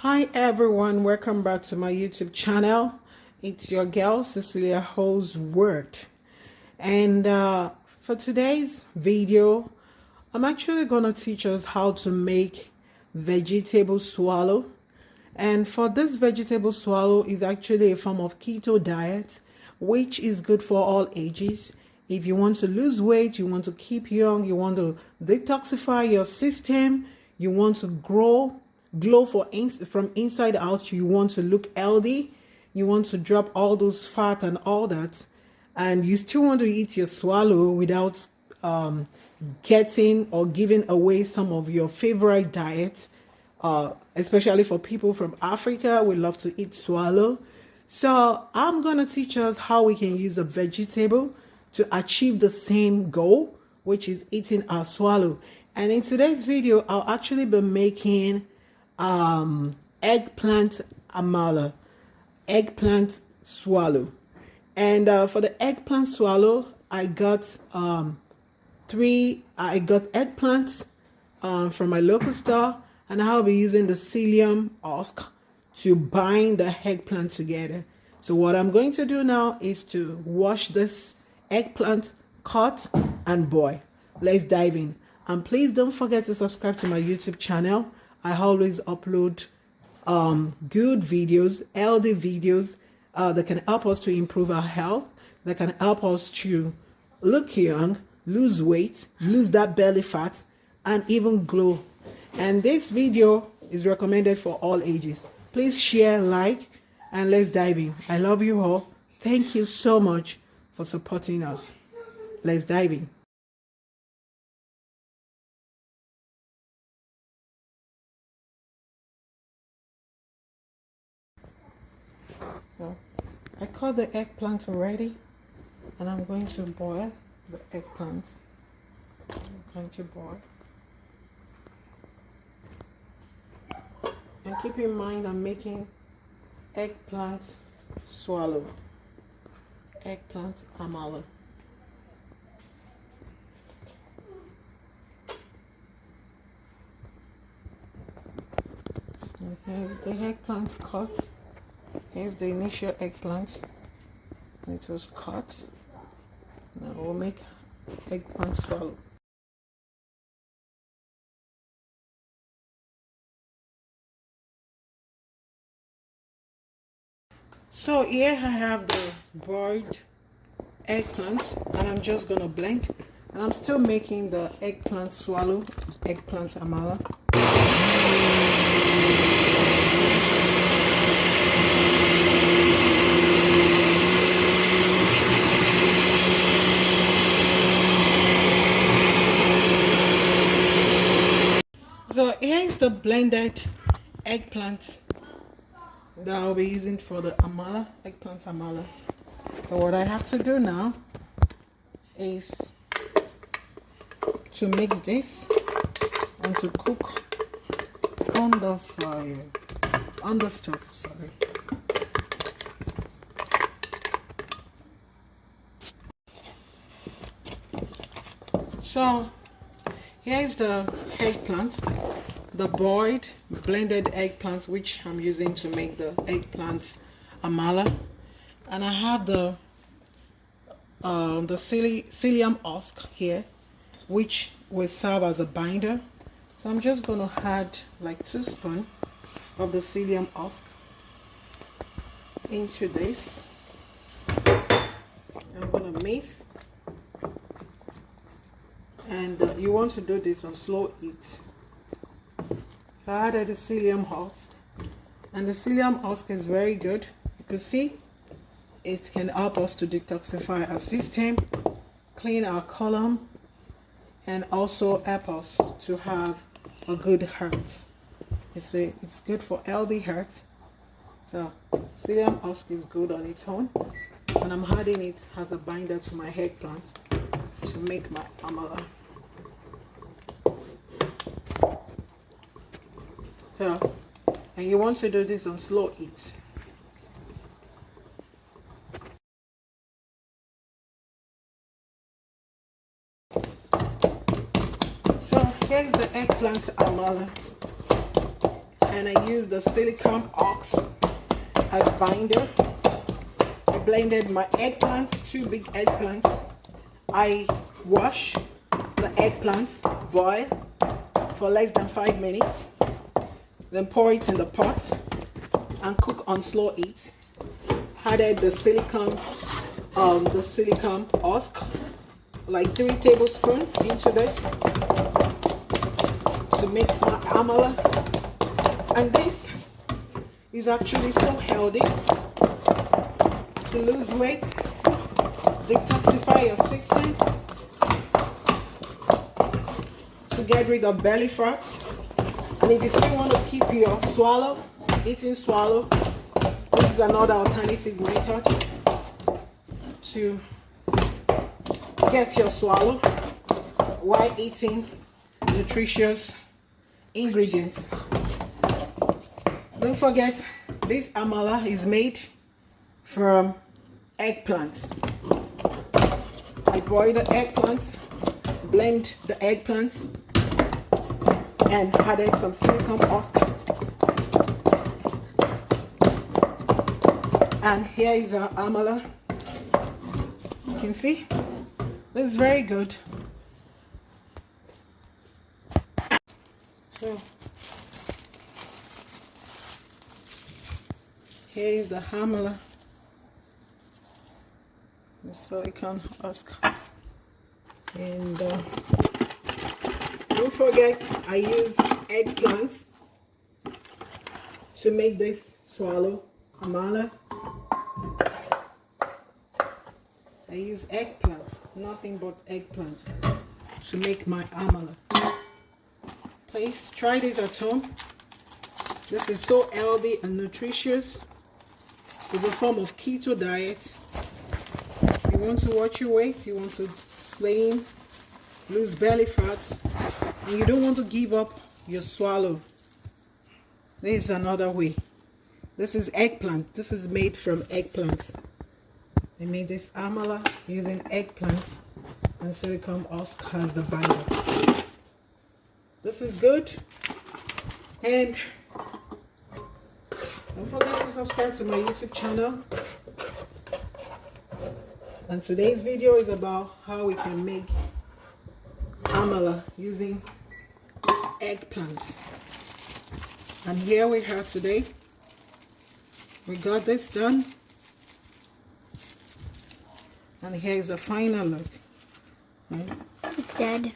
Hi everyone, welcome back to my YouTube channel. It's your girl Cecelia O World, and for today's video I'm actually going to teach us how to make vegetable swallow. And for this vegetable swallow is actually a form of keto diet which is good for all ages. If you want to lose weight, you want to keep young, you want to detoxify your system, you want to glow from inside out, you want to look healthy, you want to drop all those fat and all that, and you still want to eat your swallow without getting or giving away some of your favorite diets, especially for people from Africa, we love to eat swallow. So I'm going to teach us how we can use a vegetable to achieve the same goal, which is eating our swallow. And in today's video, I'll actually be making eggplant AMALA, eggplant swallow. And for the eggplant swallow, I got eggplants from my local store, and I'll be using the psyllium husk to bind the eggplant together. So what I'm going to do now is to wash this eggplant, cut and boil. Let's dive in. And please don't forget to subscribe to my YouTube channel. I always upload good videos, healthy videos that can help us to improve our health, that can help us to look young, lose weight, lose that belly fat, and even glow. And this video is recommended for all ages. Please share, like, and let's dive in. I love you all. Thank you so much for supporting us. Let's dive in. So, I cut the eggplant already, and I'm going to boil the eggplant. I'm going to boil. And keep in mind I'm making eggplant swallow, eggplant AMALA. And here's the eggplant cut. Here's the initial eggplant. It was cut. Now we'll make eggplant swallow. So here I have the boiled eggplant, and I'm just gonna blend. And I'm still making the eggplant swallow, eggplant AMALA. So here is the blended eggplant that I'll be using for the AMALA, eggplant AMALA. So what I have to do now is to mix this and to cook on the fire, on the stove, sorry. So here's the eggplant, the boiled blended eggplants, which I'm using to make the eggplant AMALA, and I have the psyllium husk here, which will serve as a binder. So I'm just going to add like 2 spoons of the psyllium husk into this. I'm going to mix. And you want to do this on slow heat. So I added the psyllium husk, and the psyllium husk is very good. You can see it can help us to detoxify our system, clean our colon, and also help us to have a good heart. It's good for healthy heart. So psyllium husk is good on its own, and I'm adding it as a binder to my eggplant to make my AMALA. So, and you want to do this on slow heat. So here's the eggplant AMALA. and I used the silicone husk as binder. I blended my eggplants, 2 big eggplants. I wash the eggplants, boil for less than 5 minutes, then pour it in the pot and cook on slow heat. Added the silicone husk, like 3 tablespoons into this to make my amala. And this is actually so healthy to lose weight, detoxify your system, to get rid of belly fat. And if you still want to keep your swallow, eating swallow, this is another alternative method to get your swallow while eating nutritious ingredients. Don't forget, this amala is made from eggplants. I boil the eggplants, blend the eggplants, and added some silicone husk. And here is our amala. You can see it's very good. So here is the amala, the silicone husk. And don't forget, I use eggplants to make this swallow amala. I use eggplants, nothing but eggplants, to make my amala. Please try this at home. This is so healthy and nutritious. It's a form of keto diet. You want to watch your weight, you want to slim, lose belly fat, and you don't want to give up your swallow. This is another way. This is eggplant. This is made from eggplants. I made this amala using eggplants and silicone husk as the binder. This is good. And don't forget to subscribe to my YouTube channel. And today's video is about how we can make amala using eggplants. And here we have today. We got this done. And here is the final look. Right? It's dead.